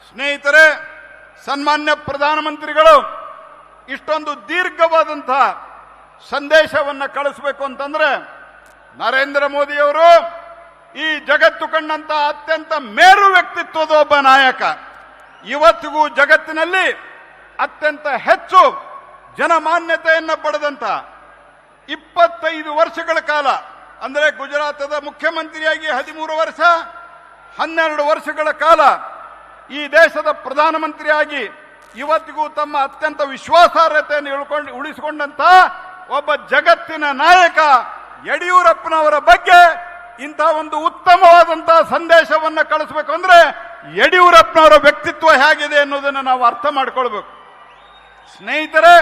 ಸ್ನೇಹಿತರೆ, ಸನ್ಮಾನ್ಯ ಪ್ರಧಾನಮಂತ್ರಿಗಳು ಇಷ್ಟೊಂದು ದೀರ್ಘವಾದಂತಹ ಸಂದೇಶವನ್ನು ಕಳಿಸಬೇಕು ಅಂತಂದ್ರೆ ನರೇಂದ್ರ ಮೋದಿಯವರು ಈ ಜಗತ್ತು ಕಂಡಂತ ಅತ್ಯಂತ ಮೇರು ವ್ಯಕ್ತಿತ್ವದ ಒಬ್ಬ ನಾಯಕ. ಇವತ್ತಿಗೂ ಜಗತ್ತಿನಲ್ಲಿ ಅತ್ಯಂತ ಹೆಚ್ಚು ಜನಮಾನ್ಯತೆಯನ್ನು ಪಡೆದಂತ 25 ವರ್ಷಗಳ ಕಾಲ ಅಂದರೆ ಗುಜರಾತದ ಮುಖ್ಯಮಂತ್ರಿಯಾಗಿ 13 ವರ್ಷ, 12 ವರ್ಷಗಳ ಕಾಲ ಈ ದೇಶದ ಪ್ರಧಾನಮಂತ್ರಿಯಾಗಿ ಇವತ್ತಿಗೂ ತಮ್ಮ ಅತ್ಯಂತ ವಿಶ್ವಾಸಾರ್ಹತೆಯನ್ನು ಉಳಿಸಿಕೊಂಡಂತ ಒಬ್ಬ ಜಗತ್ತಿನ ನಾಯಕ ಯಡಿಯೂರಪ್ಪನವರ ಬಗ್ಗೆ ಇಂಥ ಒಂದು ಉತ್ತಮವಾದಂತಹ ಸಂದೇಶವನ್ನು ಕಳಿಸಬೇಕು ಅಂದ್ರೆ ಯಡಿಯೂರಪ್ಪನವರ ವ್ಯಕ್ತಿತ್ವ ಹೇಗಿದೆ ಅನ್ನೋದನ್ನು ನಾವು ಅರ್ಥ ಮಾಡ್ಕೊಳ್ಬೇಕು. ಸ್ನೇಹಿತರೆ,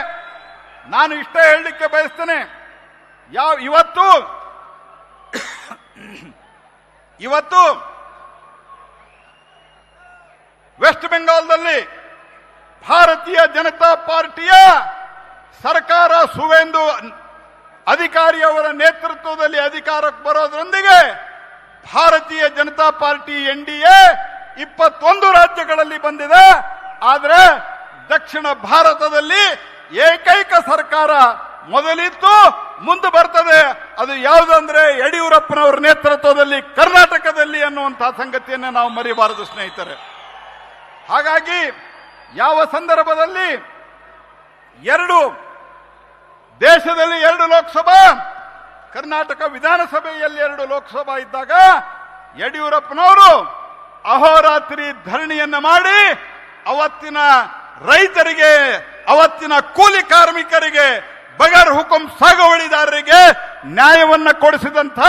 ನಾನು ಇಷ್ಟೇ ಹೇಳಲಿಕ್ಕೆ ಬಯಸ್ತೇನೆ. ಇವತ್ತು ವೆಸ್ಟ್ ಬೆಂಗಾಲ್ದಲ್ಲಿ ಭಾರತೀಯ ಜನತಾ ಪಾರ್ಟಿಯ ಸರ್ಕಾರ ಸುವೇಂದು ಅಧಿಕಾರಿಯವರ ನೇತೃತ್ವದಲ್ಲಿ ಅಧಿಕಾರಕ್ಕೆ ಬರೋದ್ರೊಂದಿಗೆ ಭಾರತೀಯ ಜನತಾ ಪಾರ್ಟಿ NDA 21 ರಾಜ್ಯಗಳಲ್ಲಿ ಬಂದಿದೆ. ಆದರೆ ದಕ್ಷಿಣ ಭಾರತದಲ್ಲಿ ಏಕೈಕ ಸರ್ಕಾರ ಮೊದಲಿತ್ತು, ಮುಂದೆ ಬರ್ತದೆ. ಅದು ಯಾವುದಂದ್ರೆ ಯಡಿಯೂರಪ್ಪನವರ ನೇತೃತ್ವದಲ್ಲಿ ಕರ್ನಾಟಕದಲ್ಲಿ ಅನ್ನುವಂತಹ ಸಂಗತಿಯನ್ನು ನಾವು ಮರಿಬಾರದು ಸ್ನೇಹಿತರೆ. ಹಾಗಾಗಿ ಯಾವ ಸಂದರ್ಭದಲ್ಲಿ ದೇಶದಲ್ಲಿ 2 ಲೋಕಸಭಾ, ಕರ್ನಾಟಕ ವಿಧಾನಸಭೆಯಲ್ಲಿ 2 ಲೋಕಸಭಾ ಇದ್ದಾಗ ಯಡಿಯೂರಪ್ಪನವರು ಅಹೋರಾತ್ರಿ ಧರಣಿಯನ್ನ ಮಾಡಿ ಅವತ್ತಿನ ರೈತರಿಗೆ, ಅವತ್ತಿನ ಕೂಲಿ ಕಾರ್ಮಿಕರಿಗೆ, ಬಗರ್ ಹುಕುಂ ಸಾಗುವಳಿದಾರರಿಗೆ ನ್ಯಾಯವನ್ನ ಕೊಡಿಸಿದಂತ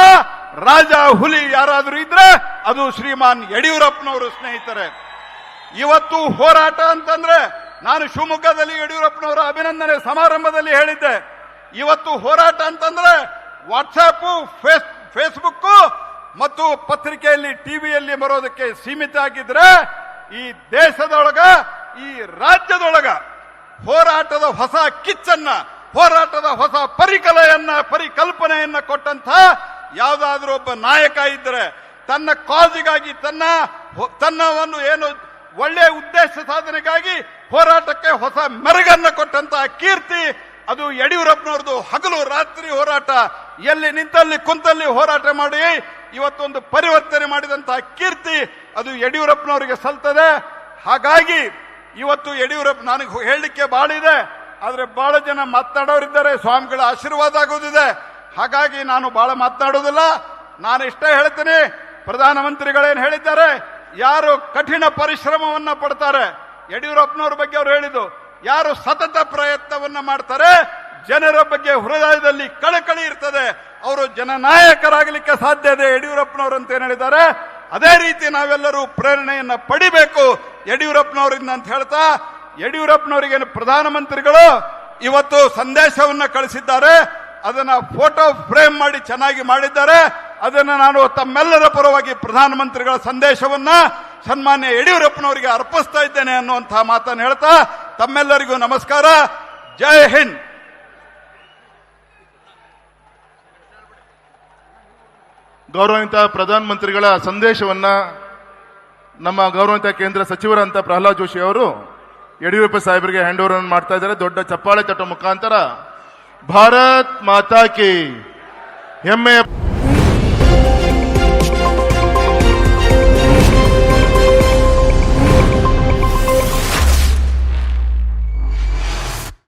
ರಾಜ ಹುಲಿ ಯಾರಾದರೂ ಇದ್ರೆ ಅದು ಶ್ರೀಮಾನ್ ಯಡಿಯೂರಪ್ಪನವರು ಸ್ನೇಹಿತರೆ. ಇವತ್ತು ಹೋರಾಟ ಅಂತಂದ್ರೆ ನಾನು ಶಿವಮೊಗ್ಗದಲ್ಲಿ ಯಡಿಯೂರಪ್ಪನವರ ಅಭಿನಂದನೆ ಸಮಾರಂಭದಲ್ಲಿ ಹೇಳಿದ್ದೆ. ಇವತ್ತು ಹೋರಾಟ ಅಂತಂದ್ರೆ ವಾಟ್ಸ್ಆಪ್, ಫೇಸ್ಬುಕ್ ಮತ್ತು ಪತ್ರಿಕೆಯಲ್ಲಿ, ಟಿವಿಯಲ್ಲಿ ಬರೋದಕ್ಕೆ ಸೀಮಿತ ಆಗಿದ್ರೆ ಈ ದೇಶದೊಳಗ, ಈ ರಾಜ್ಯದೊಳಗ ಹೋರಾಟದ ಹೊಸ ಕಿಚ್ಚನ್ನ, ಹೋರಾಟದ ಹೊಸ ಪರಿಕಲ್ಪನೆಯನ್ನ ಕೊಟ್ಟಂತ ಯಾವುದಾದ್ರೂ ಒಬ್ಬ ನಾಯಕ ಇದ್ರೆ, ತನ್ನ ಕಾಜಿಗಾಗಿ, ತನ್ನವನ್ನು ಏನು ಒಳ್ಳೆಯ ಉದ್ದೇಶ ಸಾಧನೆಗಾಗಿ ಹೋರಾಟಕ್ಕೆ ಹೊಸ ಮೆರುಗನ್ನ ಕೊಟ್ಟಂತ ಕೀರ್ತಿ ಅದು ಯಡಿಯೂರಪ್ಪನವ್ರದ್ದು. ಹಗಲು ರಾತ್ರಿ ಹೋರಾಟ, ಎಲ್ಲಿ ನಿಂತಲ್ಲಿ ಕುಂತಲ್ಲಿ ಹೋರಾಟ ಮಾಡಿ ಇವತ್ತೊಂದು ಪರಿವರ್ತನೆ ಮಾಡಿದಂತಹ ಕೀರ್ತಿ ಅದು ಯಡಿಯೂರಪ್ಪನವರಿಗೆ ಸಲ್ತದೆ. ಹಾಗಾಗಿ ಇವತ್ತು ಯಡಿಯೂರಪ್ಪ, ನನಗೆ ಹೇಳಲಿಕ್ಕೆ ಬಹಳ ಇದೆ, ಆದ್ರೆ ಬಹಳ ಜನ ಮಾತನಾಡೋರಿದ್ದಾರೆ, ಸ್ವಾಮಿಗಳ ಆಶೀರ್ವಾದ ಆಗೋದಿದೆ. ಹಾಗಾಗಿ ನಾನು ಬಹಳ ಮಾತನಾಡೋದಿಲ್ಲ. ನಾನು ಇಷ್ಟೇ ಹೇಳ್ತೀನಿ, ಪ್ರಧಾನಮಂತ್ರಿಗಳೇನು ಹೇಳಿದ್ದಾರೆ, ಯಾರು ಕಠಿಣ ಪರಿಶ್ರಮವನ್ನ ಪಡ್ತಾರೆ, ಯಡಿಯೂರಪ್ಪನವ್ರ ಬಗ್ಗೆ ಅವರು ಹೇಳಿದ್ದು, ಯಾರು ಸತತ ಪ್ರಯತ್ನವನ್ನ ಮಾಡ್ತಾರೆ, ಜನರ ಬಗ್ಗೆ ಹೃದಯದಲ್ಲಿ ಕಳಕಳಿ ಇರ್ತದೆ, ಅವರು ಜನನಾಯಕರಾಗಲಿಕ್ಕೆ ಸಾಧ್ಯ ಇದೆ ಯಡಿಯೂರಪ್ಪನವರು ಅಂತ ಏನು ಹೇಳಿದ್ದಾರೆ. ಅದೇ ರೀತಿ ನಾವೆಲ್ಲರೂ ಪ್ರೇರಣೆಯನ್ನ ಪಡಿಬೇಕು ಯಡಿಯೂರಪ್ಪನವರಿಂದ ಅಂತ ಹೇಳ್ತಾ, ಯಡಿಯೂರಪ್ಪನವರಿಗೆ ಪ್ರಧಾನಮಂತ್ರಿಗಳು ಇವತ್ತು ಸಂದೇಶವನ್ನ ಕಳಿಸಿದ್ದಾರೆ. ಅದನ್ನ ಫೋಟೋ ಫ್ರೇಮ್ ಮಾಡಿ ಚೆನ್ನಾಗಿ ಮಾಡಿದ್ದಾರೆ. ಅದನ್ನ ನಾನು ತಮ್ಮೆಲ್ಲರ ಪರವಾಗಿ ಪ್ರಧಾನಮಂತ್ರಿಗಳ ಸಂದೇಶವನ್ನ ಸನ್ಮಾನ್ಯ ಯಡಿಯೂರಪ್ಪನವರಿಗೆ ಅರ್ಪಿಸ್ತಾ ಇದ್ದೇನೆ ಅನ್ನುವಂತಹ ಮಾತನ್ನು ಹೇಳ್ತಾ ತಮ್ಮೆಲ್ಲರಿಗೂ ನಮಸ್ಕಾರ. ಜೈ ಹಿಂದ್. ಗೌರವಾನ್ವಿತ ಪ್ರಧಾನಮಂತ್ರಿಗಳ ಸಂದೇಶವನ್ನ ನಮ್ಮ ಗೌರವಾನ್ವಿತ ಕೇಂದ್ರ ಸಚಿವರಂತ ಪ್ರಹ್ಲಾದ್ ಜೋಶಿ ಅವರು ಯಡಿಯೂರಪ್ಪ ಸಾಹೇಬರಿಗೆ ಹ್ಯಾಂಡ್ ಓವರ್ ಮಾಡ್ತಾ ಇದ್ದಾರೆ. ದೊಡ್ಡ ಚಪ್ಪಾಳೆ ತಟ್ಟೋ ಮುಖಾಂತರ ಭಾರತ್ ಮಾತಾ ಕಿ ಹೆಮ್ಮೆಯ